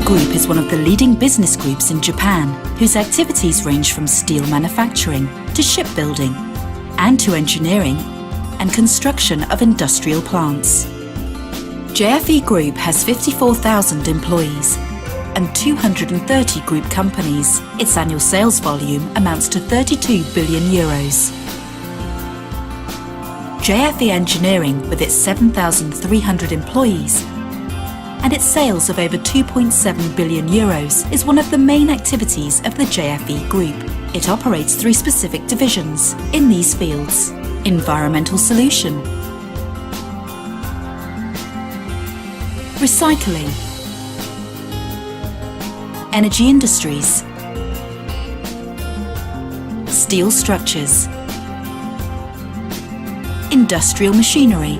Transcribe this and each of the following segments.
JFE Group is one of the leading business groups in Japan, whose activities range from steel manufacturing to shipbuilding and to engineering and construction of industrial plants. JFE Group has 54,000 employees and 230 group companies. Its annual sales volume amounts to 32 billion euros. JFE Engineering, with its 7,300 employees and its sales of over 2.7 billion euros, is one of the main activities of the JFE Group. It operates through specific divisions in these fields: environmental solution, recycling, energy industries, steel structures, industrial machinery,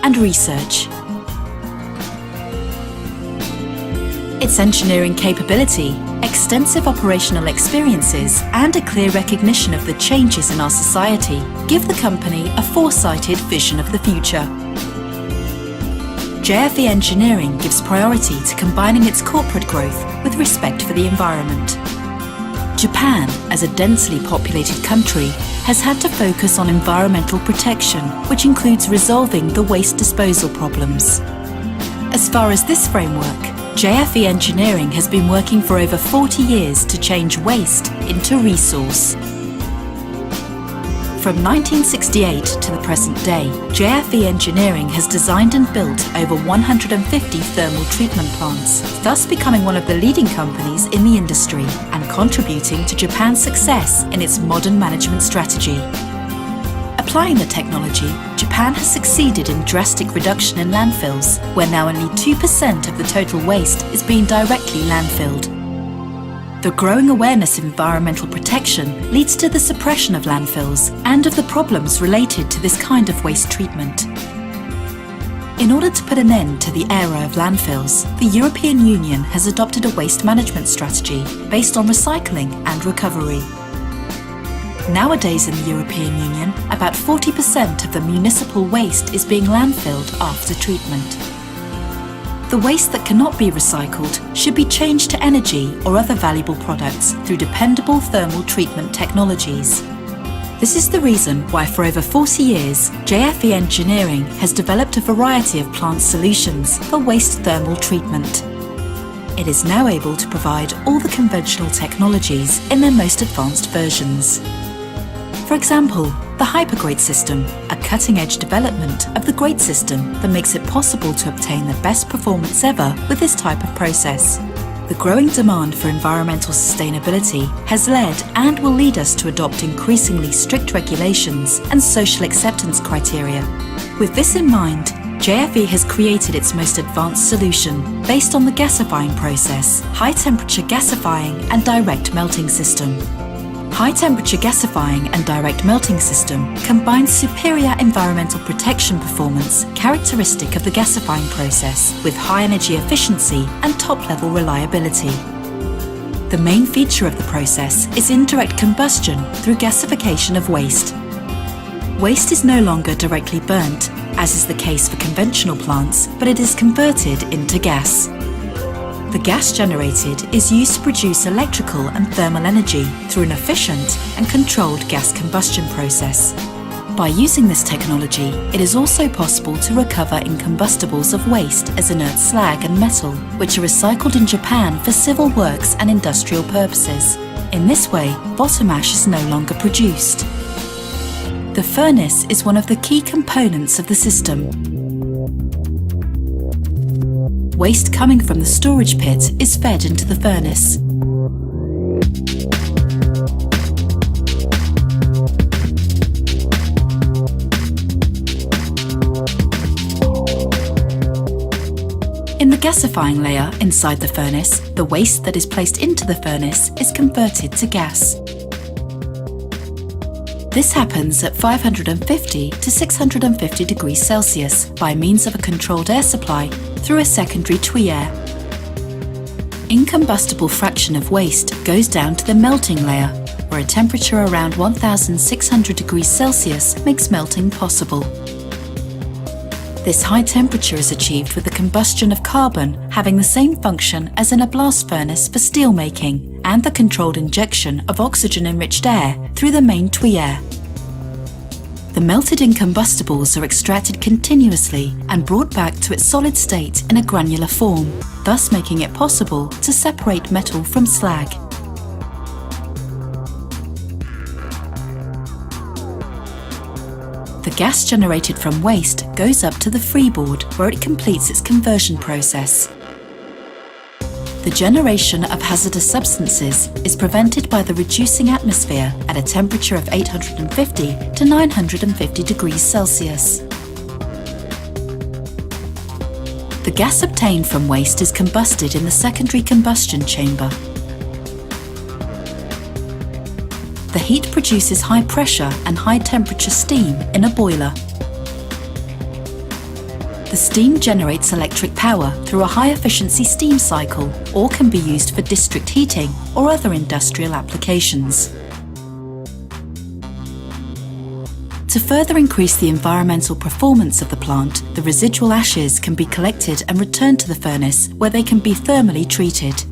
and research. Its engineering capability, extensive operational experiences, and a clear recognition of the changes in our society give the company a foresighted vision of the future. JFE Engineering gives priority to combining its corporate growth with respect for the environment. Japan, as a densely populated country, has had to focus on environmental protection, which includes resolving the waste disposal problems. As far as this framework, JFE Engineering has been working for over 40 years to change waste into resource. From 1968 to the present day, JFE Engineering has designed and built over 150 thermal treatment plants, thus becoming one of the leading companies in the industry and contributing to Japan's success in its modern management strategy. Applying the technology, Japan has succeeded in drastic reduction in landfills, where now only 2% of the total waste is being directly landfilled. The growing awareness of environmental protection leads to the suppression of landfills and of the problems related to this kind of waste treatment. In order to put an end to the era of landfills, the European Union has adopted a waste management strategy based on recycling and recovery. Nowadays in the European Union, about 40% of the municipal waste is being landfilled after treatment. The waste that cannot be recycled should be changed to energy or other valuable products through dependable thermal treatment technologies. This is the reason why for over 40 years, JFE Engineering has developed a variety of plant solutions for waste thermal treatment. It is now able to provide all the conventional technologies in their most advanced versions. For example, the Hypergrate system, a cutting-edge development of the grate system that makes it possible to obtain the best performance ever with this type of process. The growing demand for environmental sustainability has led and will lead us to adopt increasingly strict regulations and social acceptance criteria. With this in mind, JFE has created its most advanced solution based on the gasifying process, high-temperature gasifying and direct melting system. High-temperature gasifying and direct melting system combines superior environmental protection performance characteristic of the gasifying process with high energy efficiency and top-level reliability. The main feature of the process is indirect combustion through gasification of waste. Waste is no longer directly burnt, as is the case for conventional plants, but it is converted into gas. The gas generated is used to produce electrical and thermal energy through an efficient and controlled gas combustion process. By using this technology, it is also possible to recover incombustibles of waste as inert slag and metal, which are recycled in Japan for civil works and industrial purposes. In this way, bottom ash is no longer produced. The furnace is one of the key components of the system. Waste coming from the storage pit is fed into the furnace. In the gasifying layer inside the furnace, the waste that is placed into the furnace is converted to gas. This happens at 550 to 650 degrees Celsius by means of a controlled air supply through a secondary tuyere. Incombustible fraction of waste goes down to the melting layer, where a temperature around 1600 degrees Celsius makes melting possible. This high temperature is achieved with the combustion of carbon having the same function as in a blast furnace for steel making and the controlled injection of oxygen-enriched air through the main tuyere. The melted incombustibles are extracted continuously and brought back to its solid state in a granular form, thus making it possible to separate metal from slag. The gas generated from waste goes up to the freeboard where it completes its conversion process. The generation of hazardous substances is prevented by the reducing atmosphere at a temperature of 850 to 950 degrees Celsius. The gas obtained from waste is combusted in the secondary combustion chamber. The heat produces high pressure and high temperature steam in a boiler. The steam generates electric power through a high-efficiency steam cycle or can be used for district heating or other industrial applications. To further increase the environmental performance of the plant, the residual ashes can be collected and returned to the furnace where they can be thermally treated.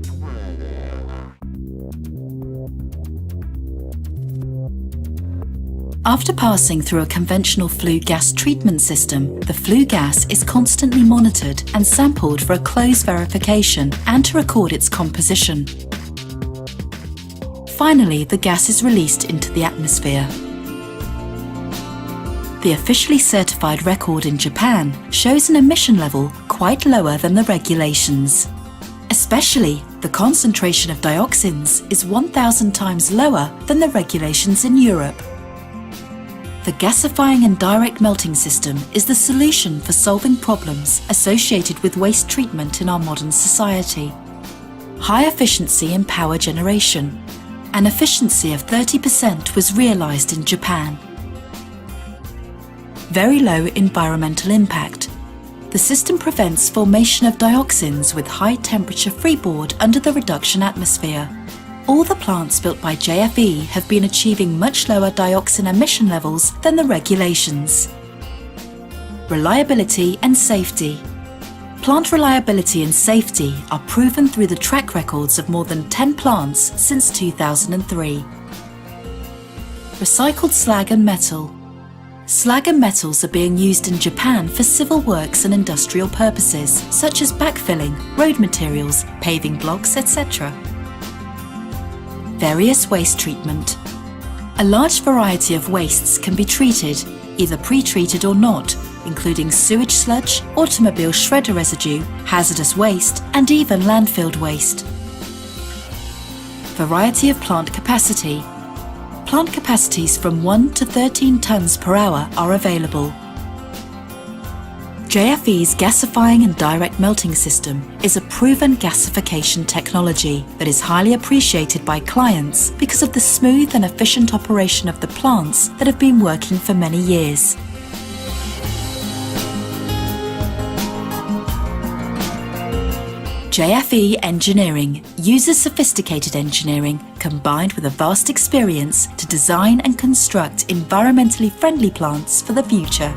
After passing through a conventional flue gas treatment system, the flue gas is constantly monitored and sampled for a close verification and to record its composition. Finally, the gas is released into the atmosphere. The officially certified record in Japan shows an emission level quite lower than the regulations. Especially, the concentration of dioxins is 1,000 times lower than the regulations in Europe. The gasifying and direct melting system is the solution for solving problems associated with waste treatment in our modern society. High efficiency in power generation. An efficiency of 30% was realised in Japan. Very low environmental impact. The system prevents formation of dioxins with high temperature freeboard under the reduction atmosphere. All the plants built by JFE have been achieving much lower dioxin emission levels than the regulations. Reliability and safety. Plant reliability and safety are proven through the track records of more than 10 plants since 2003. Recycled slag and metal. Slag and metals are being used in Japan for civil works and industrial purposes, such as backfilling, road materials, paving blocks, etc. Various waste treatment. A large variety of wastes can be treated, either pre-treated or not, including sewage sludge, automobile shredder residue, hazardous waste, and even landfill waste. Variety of plant capacity. Plant capacities from 1 to 13 tonnes per hour are available. JFE's gasifying and direct melting system is a proven gasification technology that is highly appreciated by clients because of the smooth and efficient operation of the plants that have been working for many years. JFE Engineering uses sophisticated engineering combined with a vast experience to design and construct environmentally friendly plants for the future.